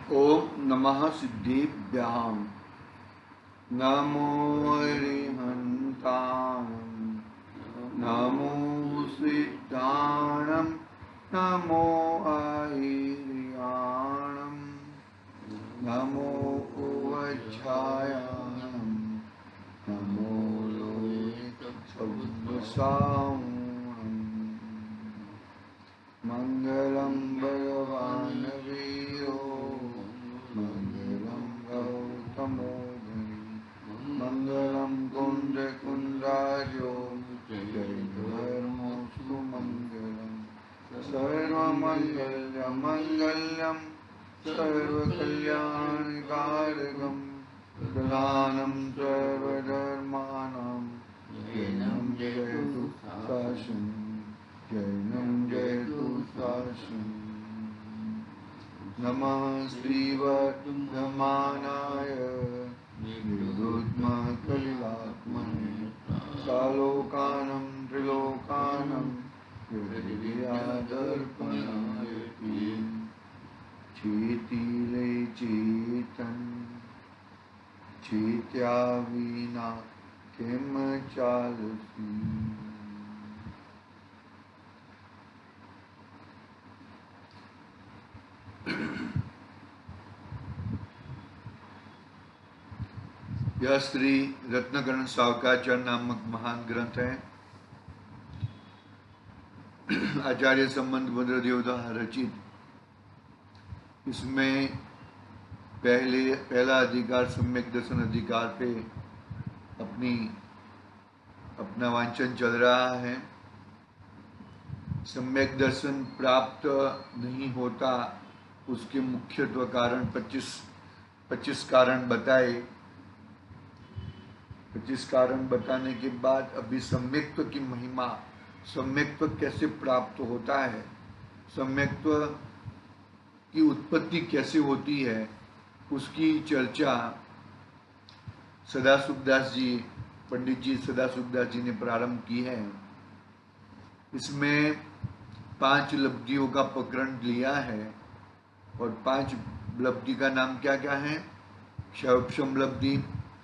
ओम नमः सिद्धेभ्यां नमो अरिहन्तां नमो सिद्धाणं नमो आहिर्याणं नमो उवज्झायाणं नमो लोहितसव्यसाणं मंगलम भगवान वीरो मंगलम गौतमो मंगलम कुंज कुंजार्यो जय धर्मोस्तु मंगलम सर्वमंगल मंगल्यम सर्वकल्याणकारकम प्रधानम सर्वधर्माणां जयनं जयतु शासनं जैनं जयतु शासनं नमः श्रीवर्धमानाय निर्दुष्मकलिलात्मने सालोकानं त्रिलोकानं हृदयादर्पणाय चेतिले चेतन चेत्या विना किम चालसी। यह श्री रत्नकरण सावकाचार्य नामक महान ग्रंथ है। आचार्य संबंध भद्र देवदास रचित। इसमें पहला अधिकार सम्यक दर्शन अधिकार पे अपना वांचन चल रहा है। सम्यक दर्शन प्राप्त नहीं होता, उसके मुख्यत्व कारण 25 कारण बताए। 25 कारण बताने के बाद अभी सम्यक्त्व की महिमा, सम्यक्त्व कैसे प्राप्त होता है, सम्यक्त्व की उत्पत्ति कैसे होती है, उसकी चर्चा सदाशिवदास जी, पंडित जी सदाशिवदास जी ने प्रारंभ की है। इसमें 5 लब्धियों का प्रकरण लिया है और 5 लब्धि का नाम क्या क्या है? क्षौक्षम लब्धि,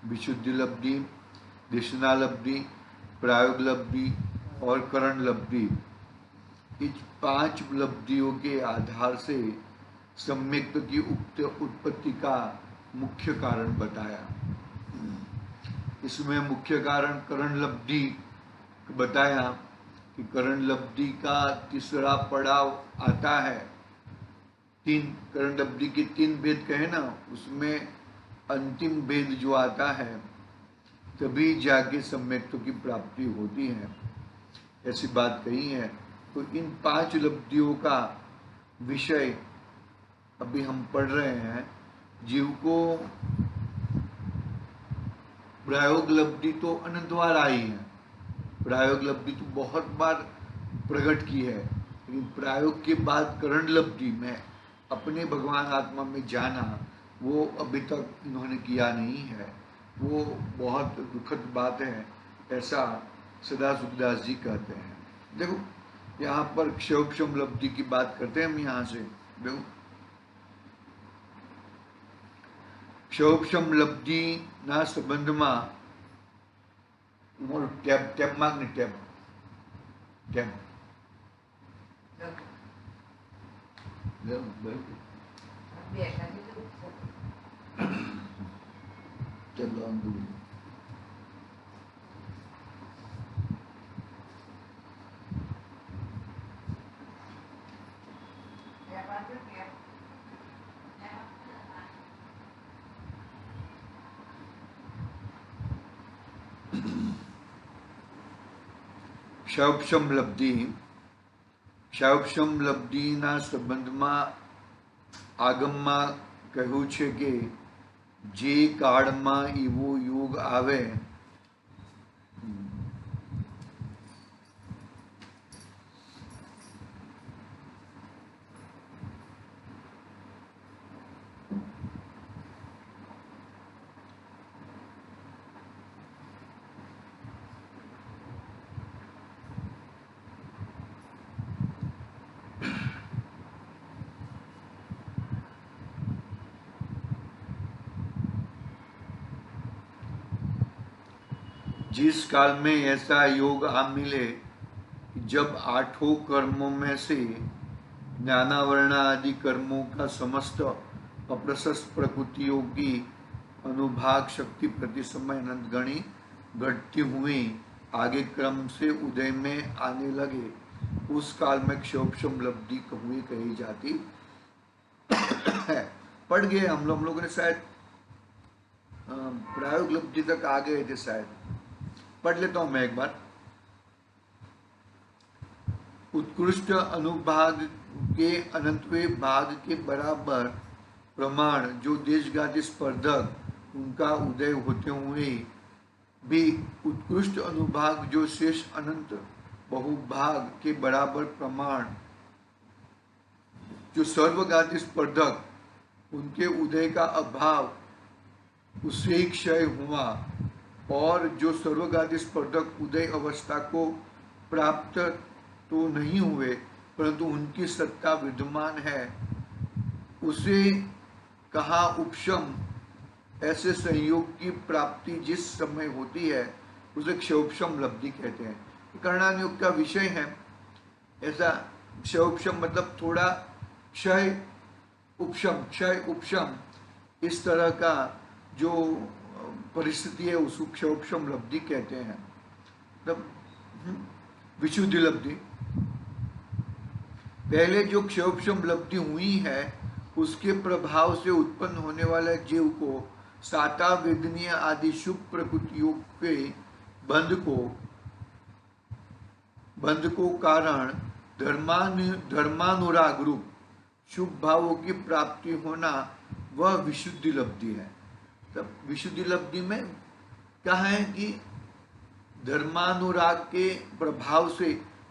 विशुद्धि लब्धि, दिशना लब्धि, प्रायोग लब्धि और करण लब्धि। इस 5 लब्धियों के आधार से सम्यक्त्व की उत्पत्ति का मुख्य कारण बताया। इसमें मुख्य कारण करण लब्धि बताया कि करण लब्धि का तीसरा पड़ाव आता है। 3 करण लब्धि के 3 भेद कहे ना, उसमें अंतिम भेद जो आता है तभी जाके सम्यक्त्व की प्राप्ति होती है, ऐसी बात कही है। तो इन 5 लब्धियों का विषय अभी हम पढ़ रहे हैं। जीव को प्रायोग लब्धि तो अनंत बार आई है, प्रायोग लब्धि तो बहुत बार प्रकट की है, लेकिन प्रायोग के बाद करण लब्धि में अपने भगवान आत्मा में जाना, वो अभी तक इन्होंने किया नहीं है। वो बहुत दुखद बात है, ऐसा सदाशिवदास जी कहते हैं। देखो यहाँ पर क्षौक्षम लब्धि की बात करते हैं हम। यहाँ से देखो, क्षौक्षम लब्धि ना संबंध में ટેપ માગ ને ટેપ क्षौक्षम लब्धि, क्षौक्षम લબ્ધિના સંબંધમાં આગમમાં કહ્યું છે કે જે કાળમાં એવો યુગ આવે जिस काल में ऐसा योग आ मिले जब आठों कर्मों में से ज्ञानावरण आदि कर्मों का समस्त अप्रशस्त प्रकृतियों की अनुभाग शक्ति प्रति समय अनंत गणी घटती हुई आगे क्रम से उदय में आने लगे, उस काल में क्षोभम लब्धि हुई कही जाती है। पढ़ गए हम लोगों ने शायद, प्रायोग लब्धि तक आ गए थे शायद। पढ़ लेता हूं मैं एक बार। उत्कृष्ट अनुभाग के अनंतवें भाग के बराबर प्रमाण जो देशगाती स्पर्धक उनका उदय होते हुए भी उत्कृष्ट अनुभाग जो शेष अनंत बहुभाग के बराबर प्रमाण जो सर्वगाती स्पर्धक उनके उदय का अभाव उससे ही क्षय हुआ, और जो सर्वगाती स्पर्धक उदय अवस्था को प्राप्त तो नहीं हुए परंतु उनकी सत्ता विद्यमान है, उसे कहा उपशम। ऐसे संयोग की प्राप्ति जिस समय होती है उसे क्षयोपशम लब्धि कहते हैं। कर्णान योग का विषय है ऐसा। क्षयोपशम मतलब थोड़ा क्षय उपशम, क्षय उपशम, इस तरह का जो परिस्थिति है उसको क्षयोपशम लब्धि कहते हैं। मतलब विशुद्धि लब्धि। पहले जो क्षयोपशम लब्धि हुई है उसके प्रभाव से उत्पन्न होने वाले जीव को साता वेदनीय आदि शुभ प्रकृतियों के बंध को कारण धर्मानुराग रूप शुभ भावों की प्राप्ति होना वह विशुद्धि लब्धि है। तब विशुद्धि लब्धि में क्या है कि धर्मानुराग के प्रभाव से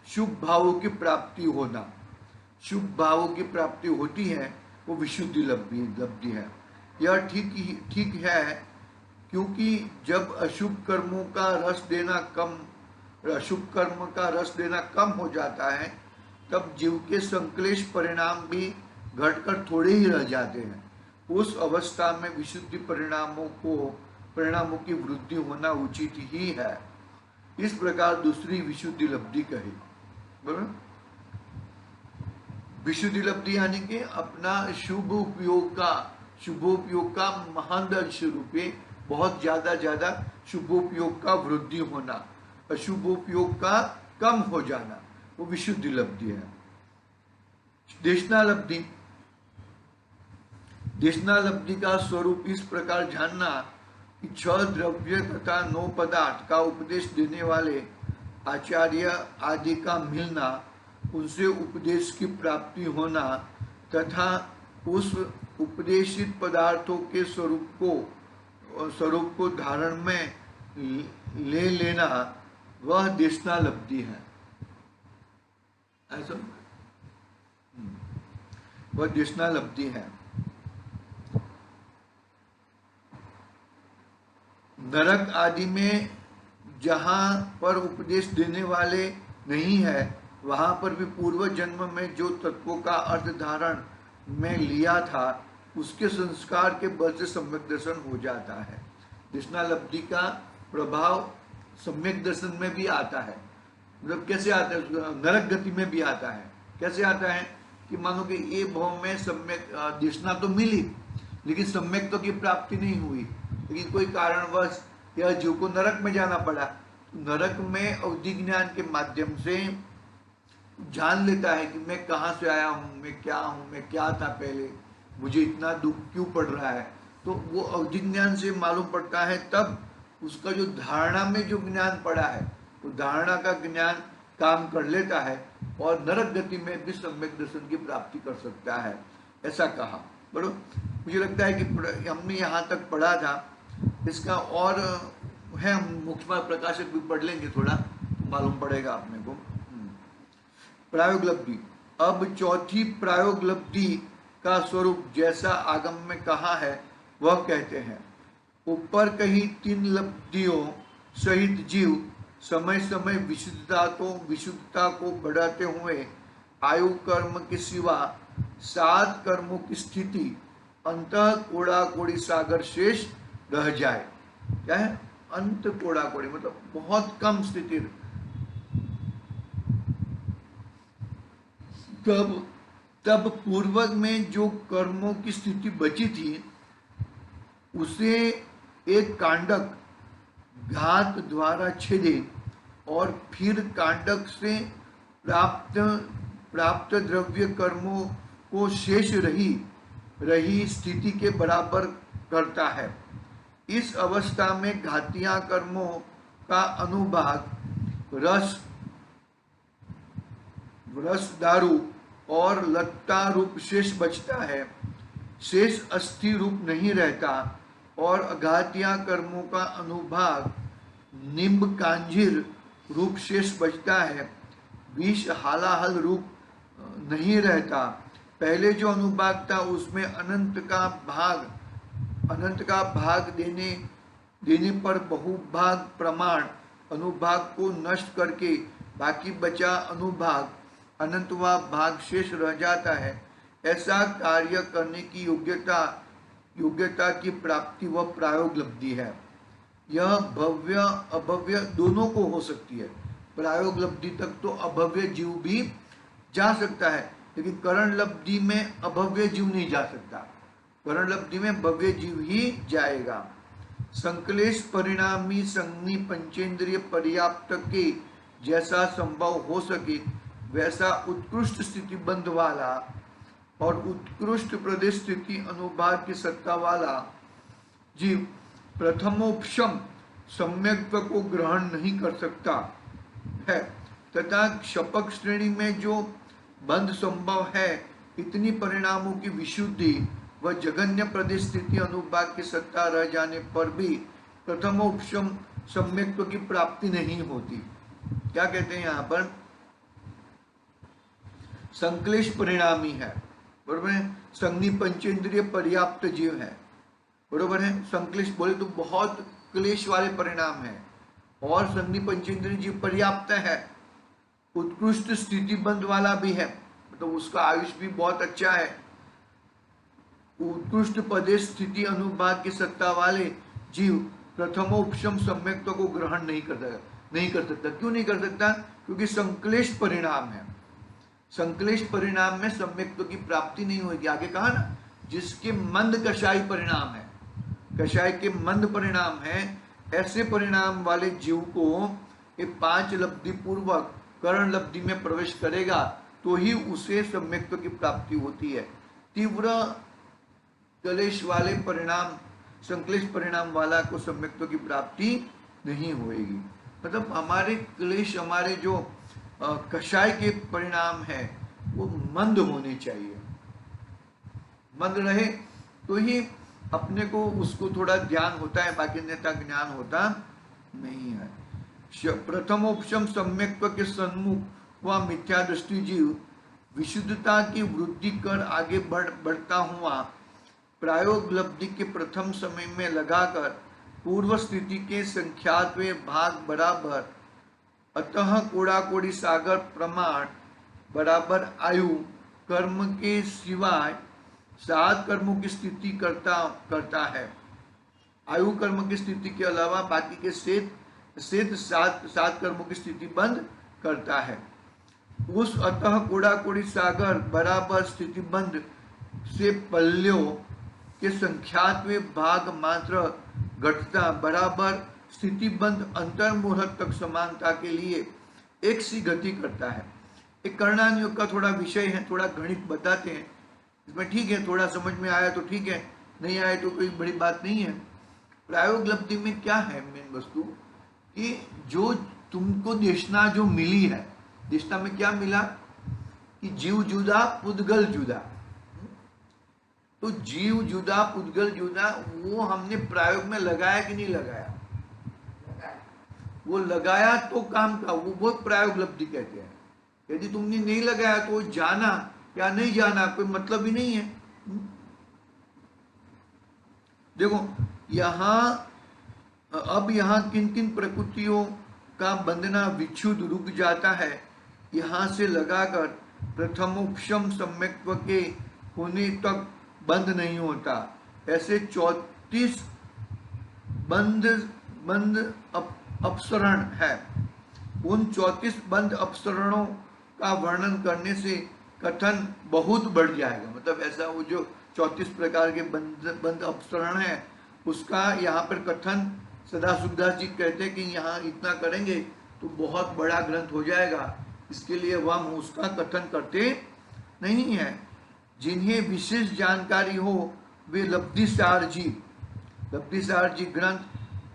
शुभ भावों की प्राप्ति होना, शुभ भावों की प्राप्ति होती है, वो विशुद्धि लब्धि है। यह ठीक है, क्योंकि जब अशुभ कर्मों का रस देना अशुभ कर्म का रस देना कम हो जाता है तब जीव के संक्लेश परिणाम भी घटकर थोड़े ही रह जाते हैं। उस अवस्था में विशुद्धि परिणामों की वृद्धि होना उचित ही है। इस प्रकार दूसरी विशुद्धि लब्धि कही। बराबर। विशुद्धि लब्धि यानी कि अपना शुभोपयोग का महान अंश रूपे बहुत ज्यादा शुभोपयोग का वृद्धि होना, अशुभोपयोग का कम हो जाना, वो विशुद्धि लब्धि है। देशना लब्धि। देशना लब्धि का स्वरूप इस प्रकार जानना कि 6 द्रव्य तथा 9 पदार्थ का उपदेश देने वाले आचार्य आदि का मिलना, उनसे उपदेश की प्राप्ति होना तथा उस उपदेशित पदार्थों के स्वरूप को धारण में ले लेना, वह देशना लब्धि है। ऐसा वह देशना लब्धि है। नरक आदि में जहां पर उपदेश देने वाले नहीं है वहां पर भी पूर्व जन्म में जो तत्वों का अर्थ धारण में लिया था उसके संस्कार के बल से सम्यक दर्शन हो जाता है। देशना लब्धि का प्रभाव सम्यक दर्शन में भी आता है। मतलब कैसे आता है? नरक गति में भी आता है। कैसे आता है कि मानो कि ये भाव में सम्यक देशना तो मिली लेकिन सम्यक तो की प्राप्ति नहीं हुई, लेकिन कोई कारणवश यह जीव को नरक में जाना पड़ा। नरक में अवधि ज्ञान के माध्यम से जान लेता है कि मैं कहाँ से आया हूँ, मैं क्या हूँ, मैं क्या था पहले, मुझे इतना दुख क्यों पड़ रहा है। तो वो अवधि ज्ञान से मालूम पड़ता है। तब उसका जो धारणा में जो ज्ञान पड़ा है वो धारणा का ज्ञान काम कर लेता है और नरक गति में भी सम्यक दर्शन की प्राप्ति कर सकता है, ऐसा कहा। बराबर। मुझे लगता है कि हमने यहाँ तक पढ़ा था, इसका और है, मुख्य प्रकाशक भी पढ़ लेंगे, थोड़ा तो मालूम पड़ेगा अपने को। प्रायोग लब्धि। अब चौथी प्रायोग लब्धि का स्वरूप जैसा आगम में कहा है वह कहते हैं। ऊपर कही 3 लब्धियों सहित जीव समय समय विशुद्धता को बढ़ाते हुए आयु कर्म के सिवा 7 कर्मों की स्थिति अंतः कोड़ा कोड़ी सागर शेष रह जाए। क्या है? अंत कोड़ा कोड़ी, मतलब बहुत कम स्थिति। तब तब पूर्वज में जो कर्मों की स्थिति बची थी उसे एक कांडक घात द्वारा छेदे और फिर कांडक से प्राप्त प्राप्त द्रव्य कर्मों को शेष रही स्थिति के बराबर करता है। इस अवस्था में घातिया कर्मों का अनुभाग रस दारू और लत्ता रूप शेष बचता है, शेष अस्थि रूप नहीं रहता। और अघातिया कर्मों का अनुभाग निम्ब कांजिर रूप शेष बचता है, विष हालाहल रूप नहीं रहता। पहले जो अनुभाग था उसमें अनंत का भाग देने पर बहुभाग प्रमाण अनुभाग को नष्ट करके बाकी बचा अनुभाग अनंतवा भाग शेष रह जाता है। ऐसा कार्य करने की योग्यता की प्राप्ति व प्रायोगलब्धि है। यह भव्य अभव्य दोनों को हो सकती है। प्रायोगलब्धि तक तो अभव्य जीव भी जा सकता है, लेकिन करण लब्धि में अभव्य जीव नहीं जा सकता। करण लब्धि में भव्य जीव ही जाएगा। संक्लेश परिणामी संज्ञी पंचेंद्रिय पर्याप्त के जैसा संभव हो सके वैसा उत्कृष्ट स्थिति बंध वाला और उत्कृष्ट प्रदेश स्थिति अनुभाग की सत्ता वाला जीव प्रथमोपशम सम्यक्त्व को ग्रहण नहीं कर सकता है, तथा क्षपक श्रेणी में जो बंध संभव है इतनी परिणामों की विशुद्धि व जगन्य प्रदेश स्थिति अनुभाग की सत्ता रह जाने पर भी प्रथमोपशम सम्यक्त्व की प्राप्ति नहीं होती। क्या कहते हैं यहाँ पर? संक्लेश परिणामी है, बरोबर है। संज्ञी पंचेंद्रिय पर्याप्त जीव है, बरोबर है। संक्लेश बोले तो बहुत क्लेश वाले परिणाम है, और संज्ञी पंचेंद्रिय जीव पर्याप्त है। उत्कृष्ट स्थिति बंध वाला भी है, मतलब उसका आयुष भी बहुत अच्छा है। उत्कृष्ट प्रदेश स्थिति अनुभाग की सत्ता वाले जीव प्रथमोपशम सम्यक्त्व को ग्रहण नहीं कर सकता। क्यों नहीं कर सकता? क्योंकि संक्लेश परिणाम है। संक्लेश परिणाम में सम्यक्त्व की प्राप्ति नहीं होगी। आगे कहा ना, जिसके मंद कषाय परिणाम है, कषाय के मंद परिणाम है, ऐसे परिणाम वाले जीव को ये 5 लब्धि पूर्वक करण लब्धि में प्रवेश करेगा तो ही उसे सम्यक्त्व की प्राप्ति होती है। तीव्र क्लेश वाले परिणाम, संक्लेश परिणाम वाला को सम्यक्त्व की प्राप्ति नहीं होगी। मतलब हमारे क्लेश, हमारे जो कषाय के परिणाम है वो मंद होने चाहिए। मंद रहे तो ही अपने को उसको थोड़ा ध्यान होता है, बाकी अन्यथा ज्ञान होता नहीं है। प्रथमोपशम सम्यक्त्व के सन्मुख व मिथ्या दृष्टि जीव विशुद्धता की वृद्धि कर आगे बढ़ता हुआ प्रायोगलब्धि के प्रथम समय में लगाकर पूर्व स्थिति के संख्यात्वे भाग बराबर अतः कोड़ा कोड़ी सागर प्रमाण बराबर आयु कर्म के सिवाय 7 कर्मों की स्थिति करता है। आयु कर्म की स्थिति के अलावा बाकी के शेष 7 कर्मों की स्थिति बंद करता है। उस अतः कोड़ा कोड़ी सागर बराबर स्थिति बंद से पल्यों के संख्यात्वे भाग मात्र घटता बराबर स्थिति बंद अंतर्मुहूर्त तक समानता के लिए एक सी गति करता है। एक कर्णान योग का थोड़ा विषय है, थोड़ा गणित बताते हैं इसमें, ठीक है। थोड़ा समझ में आया तो ठीक है, नहीं आया तो कोई बड़ी बात नहीं है। प्रायोगलब्धि में क्या है मेन वस्तु कि जो तुमको देशना जो मिली है, देशना में क्या मिला कि जीव जुदा पुद्गल जुदा। तो जीव जुदा पुद्गल जुदा वो हमने प्रयोग में लगाया कि नहीं लगाया? वो लगाया तो काम का, वो प्रायोगलब्धि कहते हैं। यदि तुमने नहीं लगाया तो जाना या नहीं जाना कोई मतलब ही नहीं है। देखो अब यहाँ किन किन प्रकृतियों का बंधना विच्छुद रुक जाता है, यहाँ से लगाकर प्रथमोपशम सम्यक्त्व के होने तक बंद नहीं होता। ऐसे 34 बंध बंद अपसरण है। उन 34 बंद अपसरणों का वर्णन करने से कथन बहुत बढ़ जाएगा। मतलब ऐसा वो जो 34 प्रकार के बंद अपसरण है उसका यहाँ पर कथन सदा सुखदास जी कहते हैं कि यहाँ इतना करेंगे तो बहुत बड़ा ग्रंथ हो जाएगा, इसके लिए वह उसका कथन करते नहीं है। जिन्हें विशेष जानकारी हो वे लब्धिसार जी ग्रंथ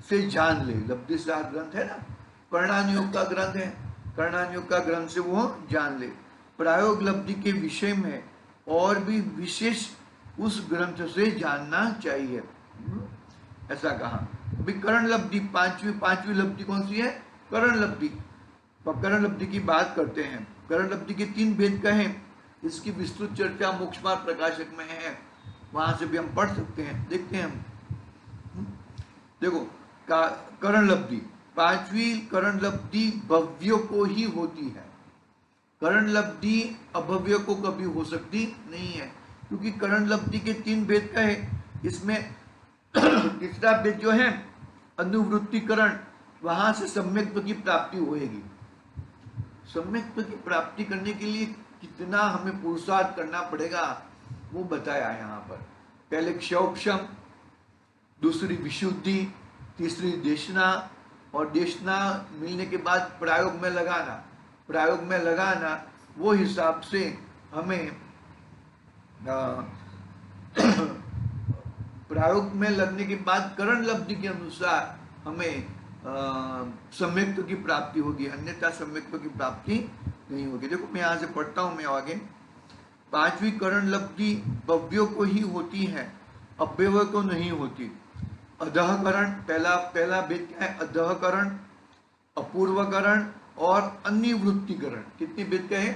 से जान ले। लब्धिसार ग्रंथ है ना, कर्णानुयोग का ग्रंथ है, कर्णानुयोग का ग्रंथ से वो जान ले। प्रायोग लब्धि के विषय में और भी विशेष उस ग्रंथ से जानना चाहिए, ऐसा कहा। अभी करण लब्धि पांचवी लब्धि कौन सी है? करण लब्धि। करण लब्धि की बात करते हैं। करण लब्धि के 3 भेद कहे, इसकी विस्तृत चर्चा मोक्ष मार्ग प्रकाशक में है, वहां से भी हम पढ़ सकते हैं, देखते हैं हम। देखो करण लब्धि, 5वीं करण लब्धि भव्य को ही होती है। करण लब्धि अभव्य को कभी हो सकती नहीं है, क्योंकि करण लब्धि के 3 भेद कहे, इसमें तीसरा भेद जो है अनुवृत्तिकरण, वहां से सम्यक्त्व की प्राप्ति होएगी। सम्यक्त्व की प्राप्ति करने के लिए कितना हमें पुरुषार्थ करना पड़ेगा वो बताया यहाँ पर। पहले क्षौक्षम, दूसरी विशुद्धि, तीसरी देशना, और देशना मिलने के बाद प्रयोग में लगाना। प्रयोग में लगाना वो हिसाब से हमें प्रयोग में लगने के बाद करण लब्धि के अनुसार हमें सम्यक्त्व की प्राप्ति होगी, अन्यथा सम्यक्त्व की प्राप्ति नहीं होगी। देखो मैं यहाँ से पढ़ता हूँ मैं आगे। 5वीं करण लब्धि भव्यों को ही होती है, अव्यव को नहीं होती। अधःकरण, पहला भेद क्या है? अधःकरण, अपूर्वकरण और अनिवृत्तिकरण। कितने भेद कहे?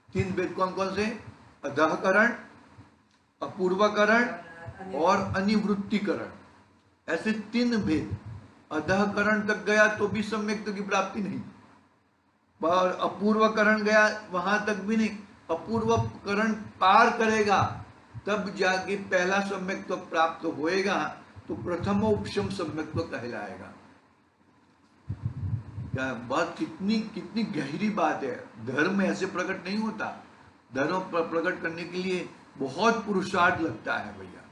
3 भेद। कौन कौन से? अधःकरण, अपूर्वकरण और अनिवृत्तिकरण। ऐसे 3 भेद। अधःकरण तक गया तो भी सम्यक्त्व की प्राप्ति नहीं, और अपूर्वकरण गया वहां तक भी नहीं। अपूर्वकरण पार करेगा तब जाके पहला सम्यक्त्व प्राप्त होएगा, तो प्रथम उपशम सम्यक्त्व कहलाएगा। क्या बात, कितनी गहरी बात है। धर्म ऐसे प्रकट नहीं होता, धर्म प्रकट करने के लिए बहुत पुरुषार्थ लगता है भैया।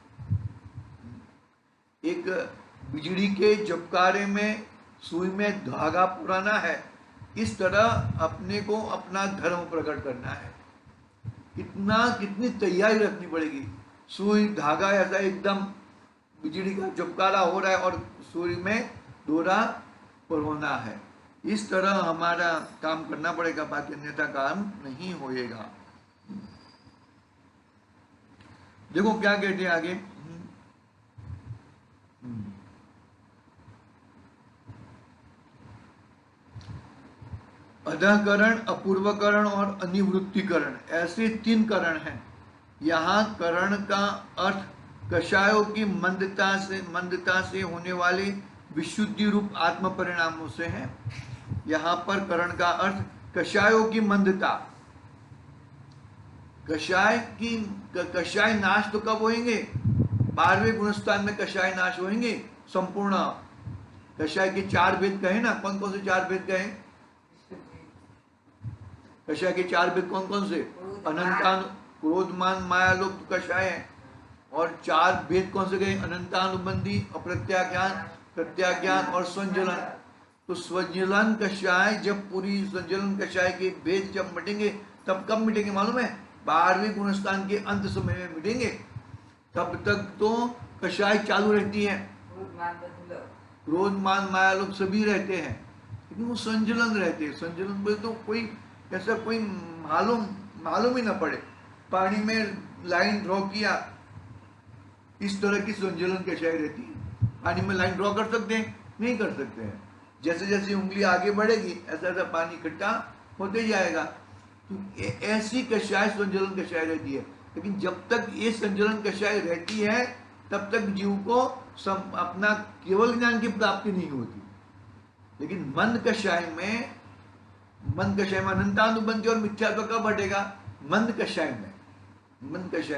एक बिजली के झपकारे में सुई में धागा पुराना है, इस तरह अपने को अपना धर्म प्रकट करना है। कितनी तैयारी रखनी पड़ेगी। सुई धागा ऐसा एकदम बिजली का झपकारा हो रहा है और सुई में डोरा पुराना है, इस तरह हमारा काम करना पड़ेगा, बाकी अन्यथा काम नहीं होएगा। देखो क्या कहते हैं आगे। अधःकरण, अपूर्वकरण और अनिवृत्तिकरण, ऐसे 3 करण हैं। यहाँ करण का अर्थ कषायों की मंदता से होने वाले विशुद्धि रूप आत्म परिणामों से है। यहाँ पर करण का अर्थ कषायों की मंदता। कषाय नाश तो कब होंगे? 12वें गुणस्थान में कषाय नाश होंगे संपूर्ण। कषाय के 4 भेद कहे ना, कौन कौन से 4 भेद कहे? कषाय के 4 भेद कौन कौन से? अनंतान, क्रोधमान, मायालोभ कषाय है। और 4 भेद कौन से गए? अनंतानुबंधी, अप्रत्याज्ञान, प्रत्याज्ञान और स्वंजलन। तो स्वंजलन कषाय, जब पूरी स्वंजलन कषाय के भेद जब मिटेंगे, तब कब मिटेंगे मालूम है? 12वें गुणस्थान के अंत समय में मिटेंगे। तब तक तो कषाय चालू रहती है, क्रोध मान मायालोभ सभी रहते हैं, लेकिन वो संजलन रहते हैं। संजलन बोले तो कोई ऐसा कोई मालूम ही ना पड़े। पानी में लाइन ड्रॉ किया, इस तरह की संजलन कषाय रहती है। पानी में लाइन ड्रॉ कर सकते हैं? नहीं कर सकते हैं। जैसे जैसे उंगली आगे बढ़ेगी ऐसा ऐसा पानी इकट्ठा होते जाएगा। तो ऐसी कषाय संजलन कषाय रहती है। लेकिन जब तक ये संजलन कषाय रहती है तब तक जीव को अपना केवल ज्ञान की प्राप्ति नहीं होती। लेकिन मंद कषाय में अनंतानुबंधी और मिथ्यात्व कब हटेगा? मंद कषाय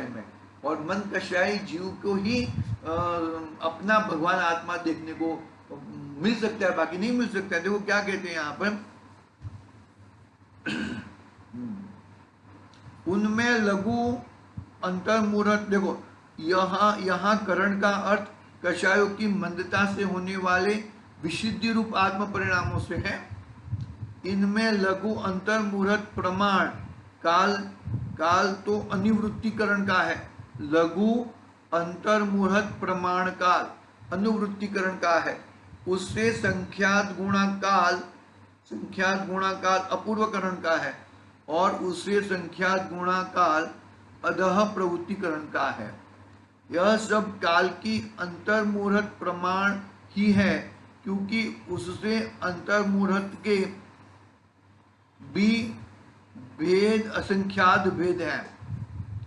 में। और मंद कषाय जीव को ही अपना भगवान आत्मा देखने को मिल सकता है, बाकी नहीं मिल सकता है। देखो क्या कहते हैं यहाँ पर, उनमें लघु अंतर्मुहूर्त, देखो यहाँ करण का अर्थ कषायों की मंदता से होने वाले विशुद्धि रूप आत्म परिणामों से है। इनमें लघु अंतर्मुहूर्त प्रमाण काल, काल तो अनुवृत्तिकरण का है। लघु अंतर्मुहूर्त प्रमाण काल अनुवृत्तिकरण का है। उससे संख्यात गुणाकाल, संख्यात गुणाकाल अपूर्वकरण का है, और उससे संख्यात गुणाकाल अधः प्रवृत्तिकरण का है। यह सब काल की अंतर्मुहूर्त प्रमाण ही है, क्योंकि उससे अंतर्मुहूर्त के भी भेद असंख्यात भेद है।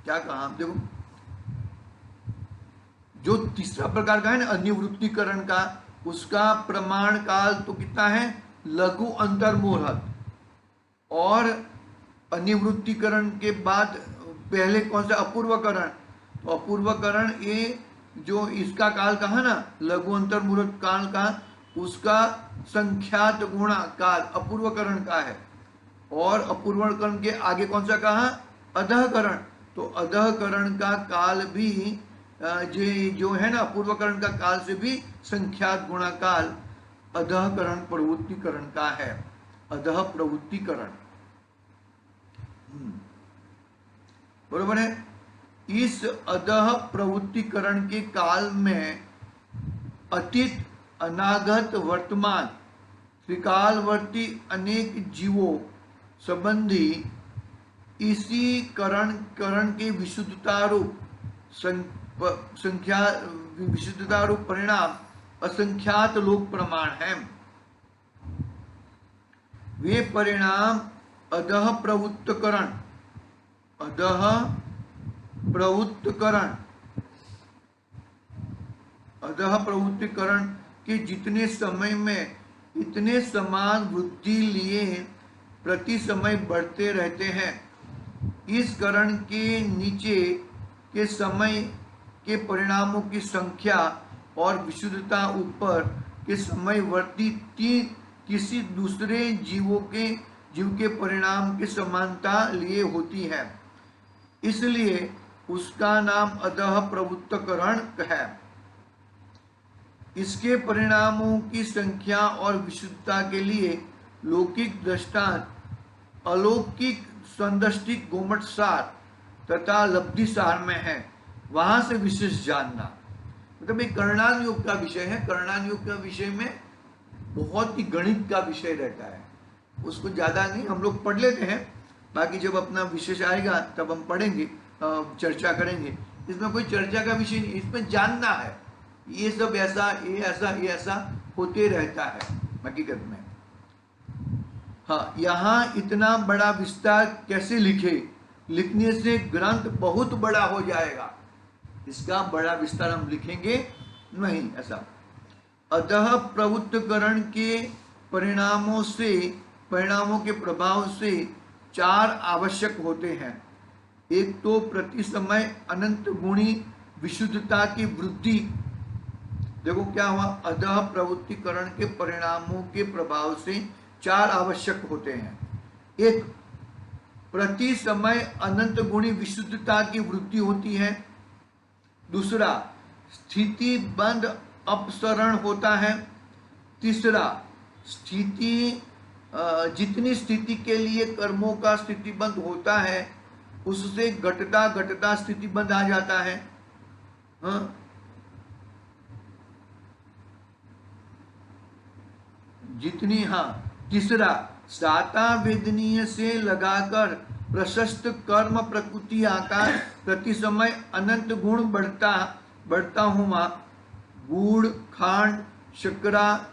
क्या कहा देखो, जो तीसरा प्रकार का है ना अनुवृत्तिकरण का, उसका प्रमाण काल तो कितना है, लघु अंतर्मुहूर्त। और अनिवृत्तिकरण के बाद पहले कौन सा, अपूर्वकरण। तो अपूर्वकरण ये जो इसका काल कहा ना लघु अंतर्मुहूर्त काल का, उसका संख्यात गुणा काल अपूर्वकरण का है। और अपूर्वकरण के आगे कौन सा कहा, अधःकरण। तो अधःकरण का काल भी जो है ना अपूर्वकरण का काल से भी संख्यात गुणा काल अधःकरण प्रवृत्तिकरण का है। अधः प्रवृत्तिकरण, बरोबर है। इस अधः प्रवृत्तिकरण के काल में अतीत, अनागत, वर्तमान, त्रिकालवर्ती अनेक जीवों संबंधी इसी करण के विशुद्धता रूप संख्या, विशुद्धता रूप परिणाम असंख्यात लोक प्रमाण है। वे परिणाम अधः प्रवृत्तकरण, अधः प्रवृत्तकरण, अधः प्रवृत्तिकरण के जितने समय में इतने समान वृद्धि लिए प्रति समय बढ़ते रहते हैं। इस करण के नीचे के समय के परिणामों की संख्या और विशुद्धता ऊपर के समयवर्ती किसी दूसरे जीव के परिणाम की समानता लिए होती है, इसलिए उसका नाम अधः प्रवृत्तकरण है। इसके परिणामों की संख्या और विशुद्धता के लिए लौकिक दृष्टांत, अलौकिक संदष्टिक गोमट सार तथा लब्धि सार में है, वहां से विशेष जानना। मतलब ये कर्णान योग का विषय है। कर्णान योग का विषय में बहुत ही गणित का विषय रहता है, उसको ज्यादा नहीं हम लोग पढ़ लेते हैं, बाकी जब अपना विशेष आएगा तब हम पढ़ेंगे, चर्चा करेंगे। इसमें कोई चर्चा का विषय नहीं, इसमें जानना है ये सब ऐसा, ये ऐसा, ये ऐसा होते रहता है हकीकत में। हाँ, यहाँ इतना बड़ा विस्तार कैसे लिखे, लिखने से ग्रंथ बहुत बड़ा हो जाएगा, इसका बड़ा विस्तार हम लिखेंगे नहीं ऐसा। अतः प्रवृत्तकरण के परिणामों के प्रभाव से चार आवश्यक होते हैं। एक तो प्रति समय अनंत गुणी विशुद्धता की वृद्धि। देखो क्या हुआ, अतः प्रवृत्तिकरण के परिणामों के प्रभाव से चार आवश्यक होते हैं। एक, प्रति समय अनंत गुणी विशुद्धता की वृद्धि होती है। दूसरा, स्थिति बंध अपसरण होता है। तीसरा, स्थिति जितनी स्थिति के लिए कर्मों का स्थितिबंध होता है उससे घटता घटता स्थितिबंध आ जाता है। जितनी, तीसरा, साता वेदनीय से लगाकर प्रशस्त कर्म प्रकृति आकार प्रति समय अनंत गुण बढ़ता हुआ गुड़, खांड, शर्करा,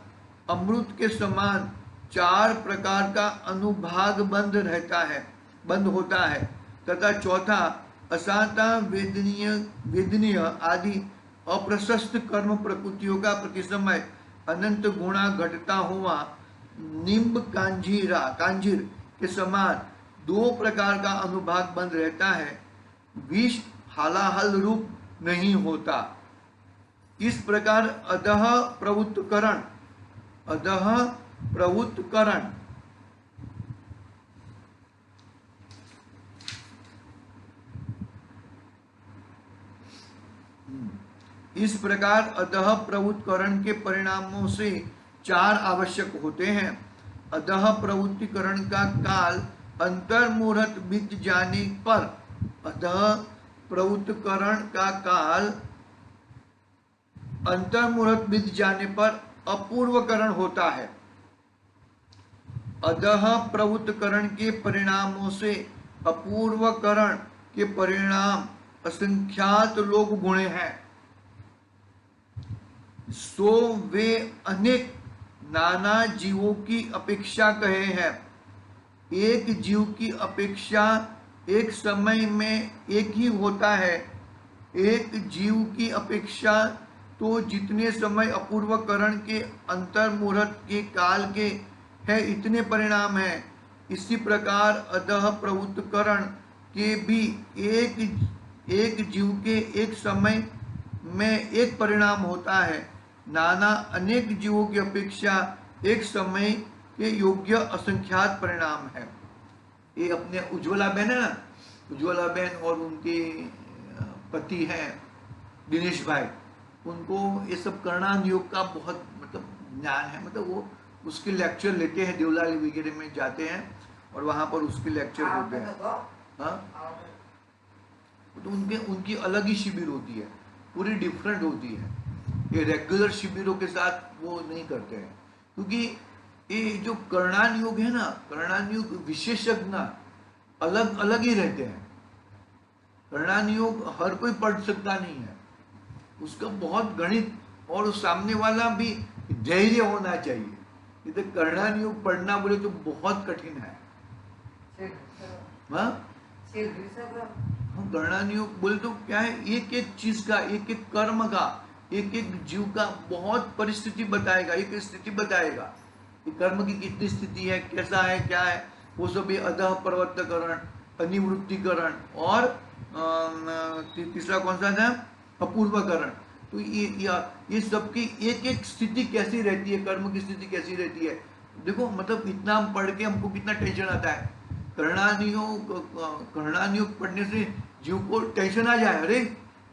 अमृत के समान चार प्रकार का अनुभाग बंद होता है। तथा चौथा, असाता वेदनीय आदि अप्रशस्त कर्म प्रकृतियों का प्रति समय अनंत गुणा घटता हुआ निम्ब कांजीर के समान दो प्रकार का अनुभाग बंद रहता है, विष हालाहल रूप नहीं होता। इस प्रकार अधः प्रवृत्तकरण अधः प्रवृत्त करण। इस प्रकार अधः प्रवृत्तिकरण के परिणामों से चार आवश्यक होते हैं। अधः प्रवृत्तिकरण का काल अंतर्मुहूर्त बीत जाने पर, अधः प्रवृत्तिकरण का काल अंतर्मुहूर्त बीत जाने पर अपूर्वकरण होता है। अधः प्रवृत्तिकरण के परिणामों से अपूर्वकरण के परिणाम असंख्यात लोग गुणे हैं, सो वे अनेक नाना जीवों की अपेक्षा कहे हैं। एक जीव की अपेक्षा एक समय में एक ही होता है। एक जीव की अपेक्षा तो जितने समय अपूर्वकरण के अंतर्मुहूर्त के काल के है इतने परिणाम हैं। इसी प्रकार अधः प्रवृत्तिकरण के भी एक जीव के एक समय में एक परिणाम होता है। नाना अनेक जीवों की अपेक्षा एक समय के योग्य असंख्यात परिणाम है। ये अपने उज्ज्वला बहन है ना, उज्ज्वला बहन और उनके पति हैं दिनेश भाई, उनको ये सब करणान योग का बहुत मतलब ज्ञान है। मतलब वो उसके लेक्चर लेते हैं, देवलाली वगैरह में जाते हैं और वहां पर उसके लेक्चर होते हैं। हाँ, तो उनकी अलग ही शिविर होती है, पूरी डिफरेंट होती है। ये रेगुलर शिविरों के साथ वो नहीं करते हैं, क्योंकि ये जो करणान योग है ना, करणान योग विशेषज्ञ अलग अलग ही रहते हैं। करणान योग हर कोई पढ़ सकता नहीं है, उसका बहुत गणित और उस सामने वाला भी धैर्य होना चाहिए। इधर करणान योग पढ़ना बोले तो बहुत कठिन है। करणान योग बोले तो क्या है, एक एक चीज का, एक एक कर्म का, एक एक जीव का बहुत परिस्थिति बताएगा, एक स्थिति बताएगा कि कर्म की कितनी स्थिति है, कैसा है, क्या है, वो सब। ये अधः प्रवृत्तिकरण, अनिवृत्तिकरण और तीसरा कौन सा था, अपूर्वकरण। तो ये सबकी एक एक स्थिति कैसी रहती है, कर्म की स्थिति कैसी रहती है। देखो मतलब इतना हम पढ़ के हमको कितना टेंशन आता है। करणान योग पढ़ने से जीव को टेंशन आ जाए, अरे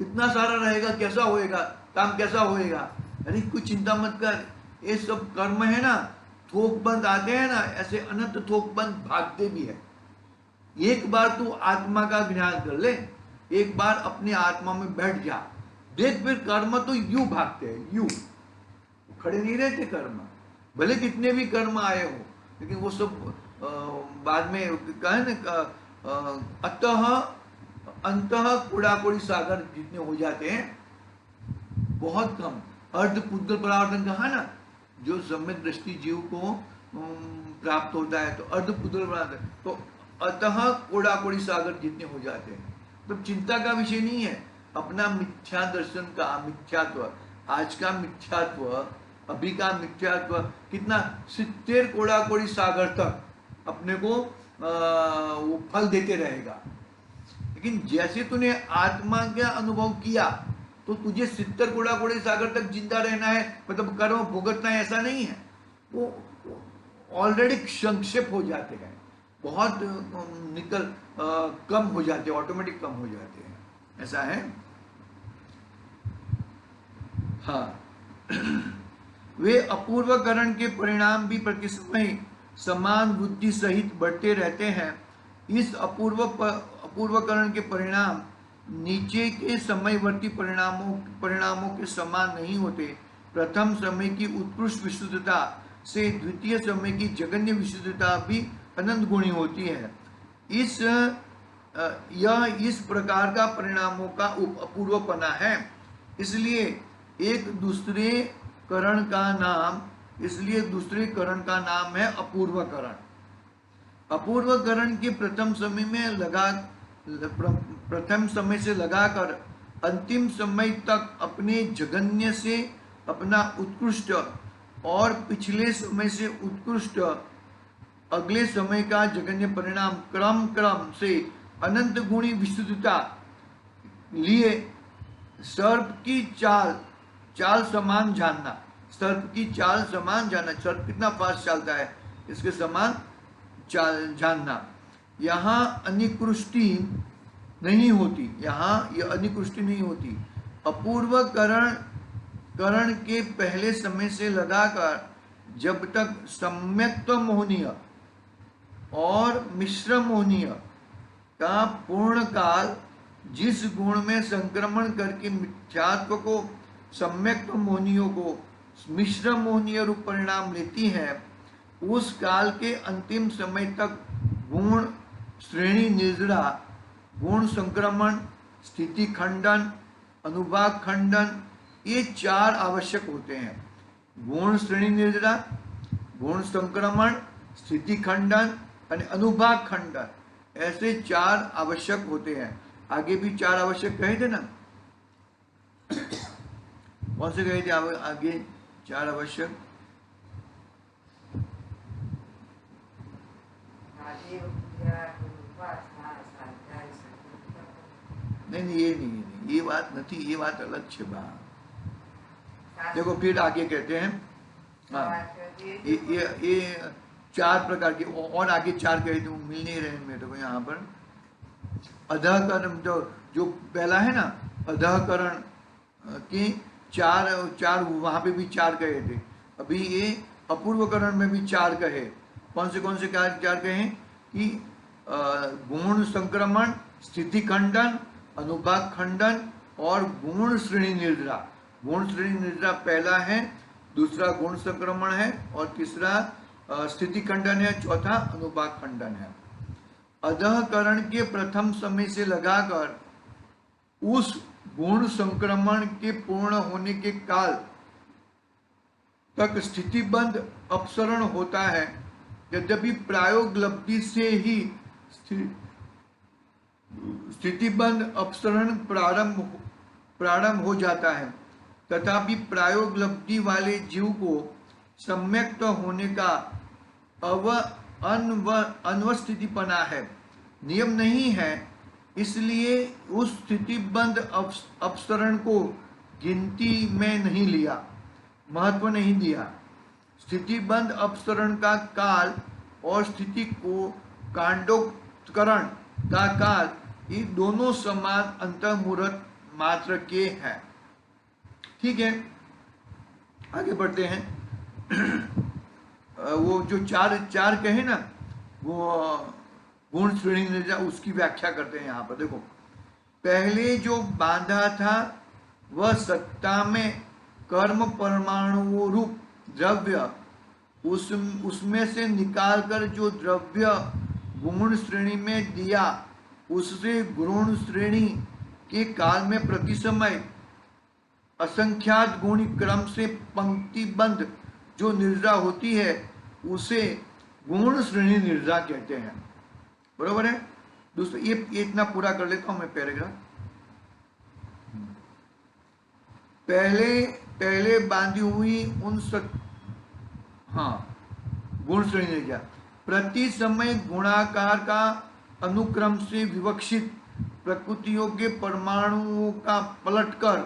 इतना सारा रहेगा, कैसा होएगा काम, कैसा होएगा। अरे कोई चिंता मत कर, ये सब कर्म है ना, थोक बंद आते हैं ना, ऐसे अनंत थोक बंद भागते भी है। एक बार तू आत्मा का ज्ञान कर ले, एक बार अपनी आत्मा में बैठ जा, देख फिर कर्म तो यूं भागते हैं, यूं खड़े नहीं रहते कर्म, भले कितने भी कर्म आए हो, लेकिन वो सब बाद में कहे न, अतः अंतः कुड़ाकुड़ी सागर जितने हो जाते हैं, बहुत कम। अर्ध पुद्गल परावर्तन कहा ना, जो सम्यक दृष्टि जीव को प्राप्त होता है, तो अर्ध पुद्गल परावर्तन, तो अतः कोड़ाकोड़ी सागर जितने हो जाते हैं। तो चिंता का विषय नहीं है। अपना मिथ्या दर्शन का मिथ्यात्व, आज का मिथ्यात्व, अभी का मिथ्यात्व कितना 70 कोड़ाकोड़ी सागर तक अपने को वो फल देते रहेगा। लेकिन जैसे तूने आत्मा का अनुभव किया, तो तुझे 70 कोड़ाकोड़ी सागर तक जिंदा रहना है, मतलब कर्म भुगतना है, ऐसा नहीं है। वो ऑलरेडी संक्षेप हो जाते हैं, बहुत कम हो जाते हैं, ऑटोमेटिक कम हो जाते हैं, ऐसा है। हाँ वे अपूर्वकरण के परिणाम भी प्रतिसमय समान बुद्धि सहित बढ़ते रहते हैं। इस अपूर्वकरण के परिणाम नीचे के समयवर्ती परिणामों के समान नहीं होते। प्रथम समय की उत्कृष्ट विशुद्धता से द्वितीय समय की जघन्य विशुद्धता भी अनंत गुणी होती है। यह इस प्रकार का परिणामों का अपूर्वपना है। इसलिए दूसरे करण का नाम है अपूर्वकरण। अपूर्वकरण के प्रथम समय से लगाकर अंतिम समय तक अपने जघन्य से अपना उत्कृष्ट और पिछले समय से उत्कृष्ट अगले समय का जघन्य परिणाम क्रम से अनंत गुणी विशुद्धता लिए सर्प की चाल समान जानना। सर्प की चाल समान जानना, सर्प कितना फास्ट चलता है इसके समान चाल जानना। यहाँ अनिकृष्टि नहीं होती, यहाँ यह अनिकृष्टि नहीं होती। अपूर्व करण के पहले समय से लगाकर जब तक सम्यक्त्व मोहनीय और मिश्र मोहनीय का पूर्ण काल जिस गुण में संक्रमण करके मिथ्यात्व को सम्यक्त्व मोहनीयों को मिश्र मोहनीय रूप परिणाम लेती है, उस काल के अंतिम समय तक गुण श्रेणी निर्जरा, गुण संक्रमण, स्थिति खंडन, अनुभाग खंडन, ये चार आवश्यक होते हैं। गुण श्रेणी निर्जरा, गुण संक्रमण, स्थिति खंडन और अनुभाग खंडन, ऐसे चार आवश्यक होते हैं। आगे भी चार आवश्यक कहे थे ना, कौन से कहे थे आगे चार आवश्यक? नहीं, ये बात नहीं, ये बात अलग छे बा। देखो फिर आगे कहते हैं, हाँ, ये चार प्रकार के और आगे चार कहे थे, मिल नहीं रहे मेरे को यहाँ पर। अधःकरण जो पहला है ना, अधःकरण की चार वहां पे भी चार कहे थे। अभी ये अपूर्वकरण में भी चार कहे। कौन से चार कहे कि गुण संक्रमण, स्थिति खंडन, अनुभाग खंडन और गुण श्रेणी निर्जरा। गुण श्रेणी निर्जरा पहला है, दूसरा गुण संक्रमण है और तीसरा स्थिति खंडन है, चौथा अनुभाग खंडन है। अधःकरण के प्रथम समय से लगाकर उस गुण संक्रमण के पूर्ण होने के काल तक स्थितिबंध अपसरण होता है। यद्यपि प्रायोगलब्धि से ही स्थितिबंध अपसरण प्रारंभ हो जाता है, तथापि प्रायोगलब्धि वाले जीव को सम्यक्त होने का अनवस्थितिपना है, नियम नहीं है। इसलिए उस स्थितिबंध अपसरण को गिनती में नहीं लिया, महत्व नहीं दिया। स्थितिबंध अपसरण का काल और स्थिति को कांडोत्करण का काल, ये दोनों समान अंतर्मुहूर्त मात्र के हैं। ठीक है, आगे बढ़ते हैं। वो जो चार कहे ना, वो गुण श्रेणी निर्जरा, उसकी व्याख्या करते हैं यहाँ पर। देखो, पहले जो बांधा था वह सत्ता में कर्म परमाणु रूप द्रव्य, उसमें से निकालकर जो द्रव्य गुण श्रेणी में दिया, उससे गुण श्रेणी के काल में प्रति समय असंख्यात गुणी क्रम से पंक्तिबंध जो निर्जरा होती है, उसे गुण श्रेणी निर्जरा कहते हैं। बरोबर है। दोस्तों, ये इतना पूरा कर लेता हूं मैं पैराग्राफ। पहले बांधी हुई उन गुण श्रेणी निर्जरा प्रति समय गुणाकार का अनुक्रम से विवक्षित प्रकृतियों के परमाणुओं का पलटकर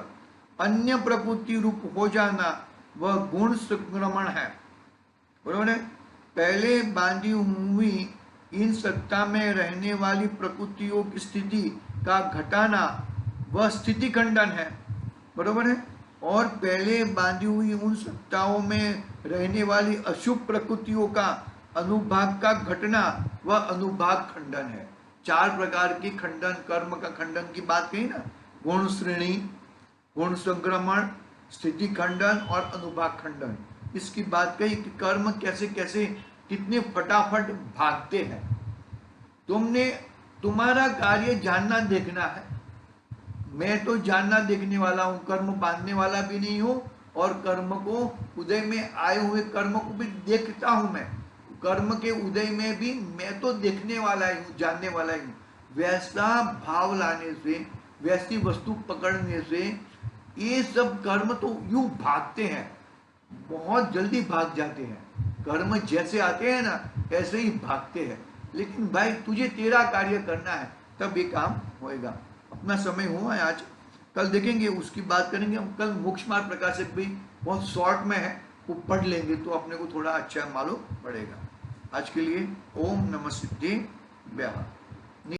अन्य प्रकृति रूप हो जाना, वह गुण संक्रमण है। बरोबर है। पहले बांधी हुई इन सत्ता में रहने वाली प्रकृतियों की स्थिति का घटाना, वह स्थिति खंडन है। बरोबर है। और पहले बांधी हुई उन सत्ताओं में रहने वाली अशुभ प्रकृतियों का अनुभाग का घटना, वह अनुभाग खंडन है। चार प्रकार की खंडन, कर्म का खंडन की बात कही ना, गुण श्रेणी, गुण संक्रमण, स्थिति खंडन और अनुभाग खंडन। इसकी बात कही कि कर्म कैसे कैसे कितने फटाफट भागते हैं। तुम्हारा कार्य जानना देखना है। मैं तो जानना देखने वाला हूं, कर्म बांधने वाला भी नहीं हूं, और कर्म को उदय में आए हुए कर्म को भी देखता हूं। मैं कर्म के उदय में भी मैं तो देखने वाला ही हूं, जानने वाला ही हूं। वैसा भाव लाने से, वैसी वस्तु पकड़ने से ये सब कर्म तो यूं भागते हैं, बहुत जल्दी भाग जाते हैं। कर्म जैसे आते हैं ना, ऐसे ही भागते हैं। लेकिन भाई तुझे तेरा कार्य करना है, तब ये काम होएगा। अपना समय हुआ है आज। कल देखेंगे, उसकी बात करेंगे हम कल। मोक्ष मार्ग प्रकाशक भी बहुत शॉर्ट में है, वो पढ़ लेंगे तो अपने को थोड़ा अच्छा मालूम पड़ेगा। आज के लिए ओम नमः सिद्धि व्याहा।